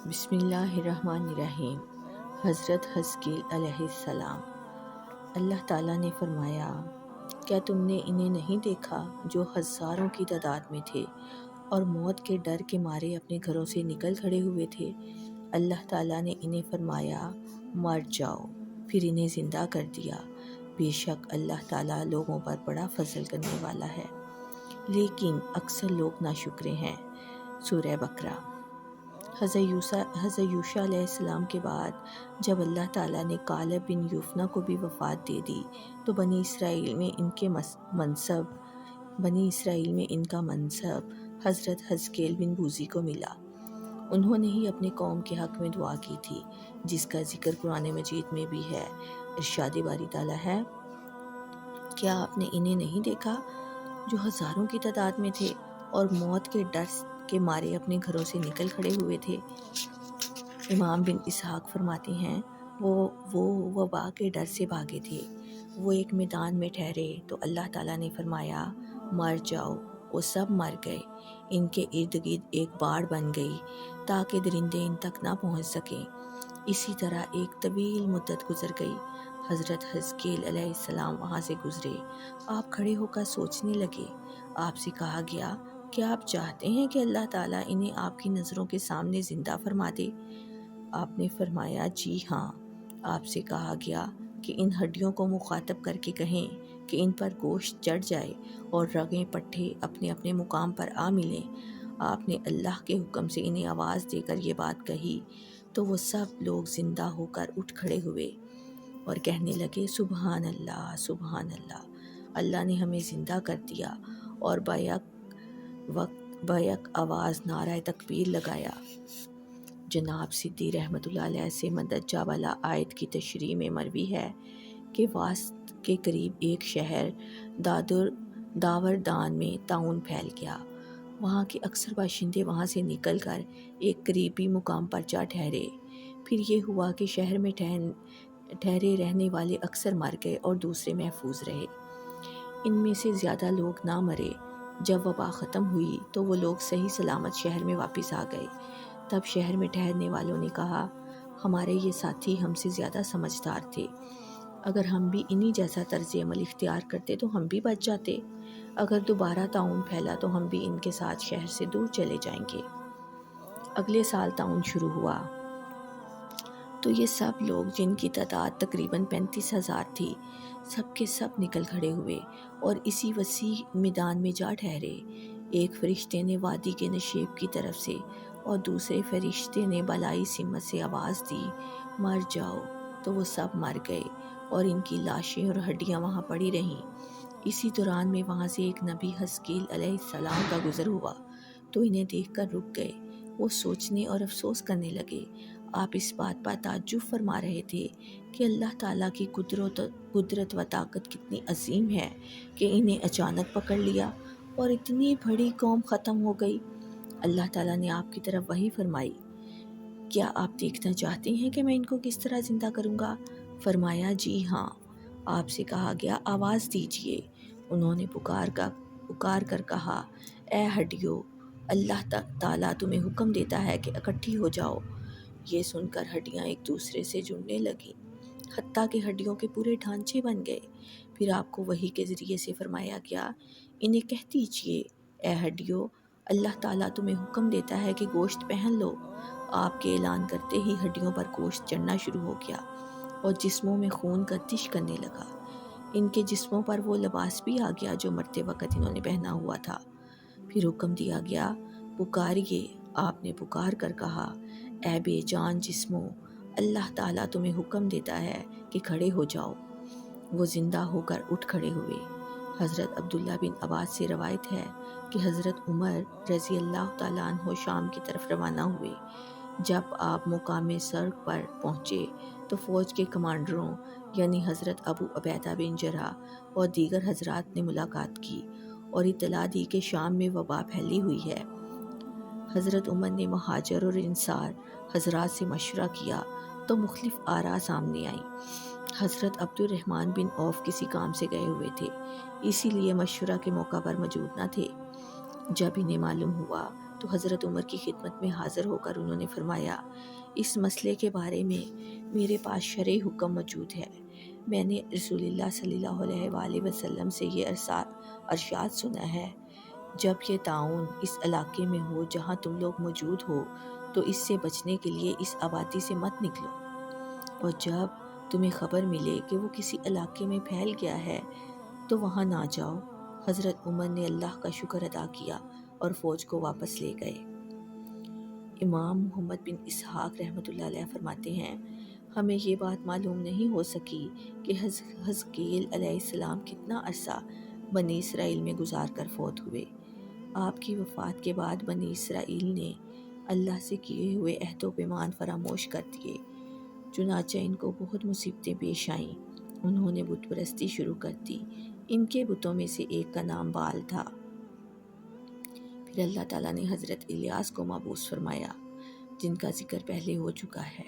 بسم اللہ الرحمن الرحیم۔ حضرت حزقیل علیہ السلام۔ اللہ تعالیٰ نے فرمایا، کیا تم نے انہیں نہیں دیکھا جو ہزاروں کی تعداد میں تھے اور موت کے ڈر کے مارے اپنے گھروں سے نکل کھڑے ہوئے تھے؟ اللہ تعالیٰ نے انہیں فرمایا، مر جاؤ، پھر انہیں زندہ کر دیا۔ بے شک اللہ تعالیٰ لوگوں پر بڑا فضل کرنے والا ہے، لیکن اکثر لوگ ناشکرے ہیں۔ سورہ بقرہ۔ حضرت یوشع علیہ السلام کے بعد جب اللہ تعالیٰ نے کالب بن یفنہ کو بھی وفات دے دی تو بنی اسرائیل میں ان کا منصب حضرت حزقیل بن بوزی کو ملا۔ انہوں نے ہی اپنے قوم کے حق میں دعا کی تھی، جس کا ذکر قرآن مجید میں بھی ہے۔ ارشاد باری تعالیٰ ہے، کیا آپ نے انہیں نہیں دیکھا جو ہزاروں کی تعداد میں تھے اور موت کے ڈر کے مارے اپنے گھروں سے نکل کھڑے ہوئے تھے؟ امام بن اسحاق فرماتے ہیں، وہ وبا کے ڈر سے بھاگے تھے۔ وہ ایک میدان میں ٹھہرے تو اللہ تعالیٰ نے فرمایا، مر جاؤ۔ وہ سب مر گئے۔ ان کے ارد گرد ایک باڑ بن گئی تاکہ درندے ان تک نہ پہنچ سکیں۔ اسی طرح ایک طویل مدت گزر گئی۔ حضرت حزقیل علیہ السلام وہاں سے گزرے۔ آپ کھڑے ہو کر سوچنے لگے۔ آپ سے کہا گیا، کیا آپ چاہتے ہیں کہ اللہ تعالیٰ انہیں آپ کی نظروں کے سامنے زندہ فرما دے؟ آپ نے فرمایا، جی ہاں۔ آپ سے کہا گیا کہ ان ہڈیوں کو مخاطب کر کے کہیں کہ ان پر گوشت چڑھ جائے اور رگیں پٹھے اپنے اپنے مقام پر آ ملیں۔ آپ نے اللہ کے حکم سے انہیں آواز دے کر یہ بات کہی تو وہ سب لوگ زندہ ہو کر اٹھ کھڑے ہوئے اور کہنے لگے، سبحان اللہ، سبحان اللہ، اللہ نے ہمیں زندہ کر دیا، اور بیک آواز نعرہ تکبیر لگایا۔ جناب سدی رحمۃ اللہ علیہ سے مندرجہ والا آیت کی تشریح میں مروی ہے کہ واسط کے قریب ایک شہر داوردان میں طاعون پھیل گیا۔ وہاں کے اکثر باشندے وہاں سے نکل کر ایک قریبی مقام پر جا ٹھہرے۔ پھر یہ ہوا کہ شہر میں ٹھہرے رہنے والے اکثر مر گئے اور دوسرے محفوظ رہے۔ ان میں سے زیادہ لوگ نہ مرے۔ جب وبا ختم ہوئی تو وہ لوگ صحیح سلامت شہر میں واپس آ گئے۔ تب شہر میں ٹھہرنے والوں نے کہا، ہمارے یہ ساتھی ہم سے زیادہ سمجھدار تھے۔ اگر ہم بھی انہی جیسا طرز عمل اختیار کرتے تو ہم بھی بچ جاتے۔ اگر دوبارہ طاعون پھیلا تو ہم بھی ان کے ساتھ شہر سے دور چلے جائیں گے۔ اگلے سال طاعون شروع ہوا تو یہ سب لوگ، جن کی تعداد تقریباً 35,000 تھی، سب کے سب نکل کھڑے ہوئے اور اسی وسیع میدان میں جا ٹھہرے۔ ایک فرشتے نے وادی کے نشیب کی طرف سے اور دوسرے فرشتے نے بالائی سمت سے آواز دی، مر جاؤ، تو وہ سب مر گئے اور ان کی لاشیں اور ہڈیاں وہاں پڑی رہیں۔ اسی دوران میں وہاں سے ایک نبی حزقیل علیہ السلام کا گزر ہوا تو انہیں دیکھ کر رک گئے۔ وہ سوچنے اور افسوس کرنے لگے۔ آپ اس بات پر تعجب فرما رہے تھے کہ اللہ تعالیٰ کی قدرت و طاقت کتنی عظیم ہے کہ انہیں اچانک پکڑ لیا اور اتنی بڑی قوم ختم ہو گئی۔ اللہ تعالیٰ نے آپ کی طرف وحی فرمائی، کیا آپ دیکھنا چاہتے ہیں کہ میں ان کو کس طرح زندہ کروں گا؟ فرمایا، جی ہاں۔ آپ سے کہا گیا، آواز دیجئے۔ انہوں نے پکار کر کہا، اے ہڈیو، اللہ تعالیٰ تمہیں حکم دیتا ہے کہ اکٹھی ہو جاؤ۔ یہ سن کر ہڈیاں ایک دوسرے سے جڑنے لگیں، حتیٰ کہ ہڈیوں کے پورے ڈھانچے بن گئے۔ پھر آپ کو وحی کے ذریعے سے فرمایا گیا، انہیں کہہ دیجئے، اے ہڈیو، اللہ تعالیٰ تمہیں حکم دیتا ہے کہ گوشت پہن لو۔ آپ کے اعلان کرتے ہی ہڈیوں پر گوشت چڑھنا شروع ہو گیا اور جسموں میں خون گردش کرنے لگا۔ ان کے جسموں پر وہ لباس بھی آ گیا جو مرتے وقت انہوں نے پہنا ہوا تھا۔ پھر حکم دیا گیا، پکاریے۔ آپ نے پکار کر کہا، اے بے جان جسموں، اللہ تعالیٰ تمہیں حکم دیتا ہے کہ کھڑے ہو جاؤ۔ وہ زندہ ہو کر اٹھ کھڑے ہوئے۔ حضرت عبداللہ بن عباس سے روایت ہے کہ حضرت عمر رضی اللہ تعالیٰ عنہ شام کی طرف روانہ ہوئے۔ جب آپ مقام سرخ پر پہنچے تو فوج کے کمانڈروں یعنی حضرت ابو عبیدہ بن جراح اور دیگر حضرات نے ملاقات کی اور اطلاع دی کہ شام میں وبا پھیلی ہوئی ہے۔ حضرت عمر نے مہاجر اور انصار حضرات سے مشورہ کیا تو مختلف آراء سامنے آئیں۔ حضرت عبد الرحمن بن عوف کسی کام سے گئے ہوئے تھے، اسی لیے مشورہ کے موقع پر موجود نہ تھے۔ جب انہیں معلوم ہوا تو حضرت عمر کی خدمت میں حاضر ہو کر انہوں نے فرمایا، اس مسئلے کے بارے میں میرے پاس شرعی حکم موجود ہے۔ میں نے رسول اللہ صلی اللہ علیہ وآلہ وسلم سے یہ ارشاد سنا ہے، جب یہ طاعون اس علاقے میں ہو جہاں تم لوگ موجود ہو تو اس سے بچنے کے لیے اس آبادی سے مت نکلو، اور جب تمہیں خبر ملے کہ وہ کسی علاقے میں پھیل گیا ہے تو وہاں نہ جاؤ۔ حضرت عمر نے اللہ کا شکر ادا کیا اور فوج کو واپس لے گئے۔ امام محمد بن اسحاق رحمۃ اللہ علیہ فرماتے ہیں، ہمیں یہ بات معلوم نہیں ہو سکی کہ حزقیل علیہ السلام کتنا عرصہ بنی اسرائیل میں گزار کر فوت ہوئے۔ آپ کی وفات کے بعد بنی اسرائیل نے اللہ سے کیے ہوئے عہد و پیمان فراموش کر دیے، چنانچہ ان کو بہت مصیبتیں پیش آئیں۔ انہوں نے بت پرستی شروع کر دی۔ ان کے بتوں میں سے ایک کا نام بال تھا۔ پھر اللہ تعالیٰ نے حضرت الیاس کو مبعوث فرمایا، جن کا ذکر پہلے ہو چکا ہے۔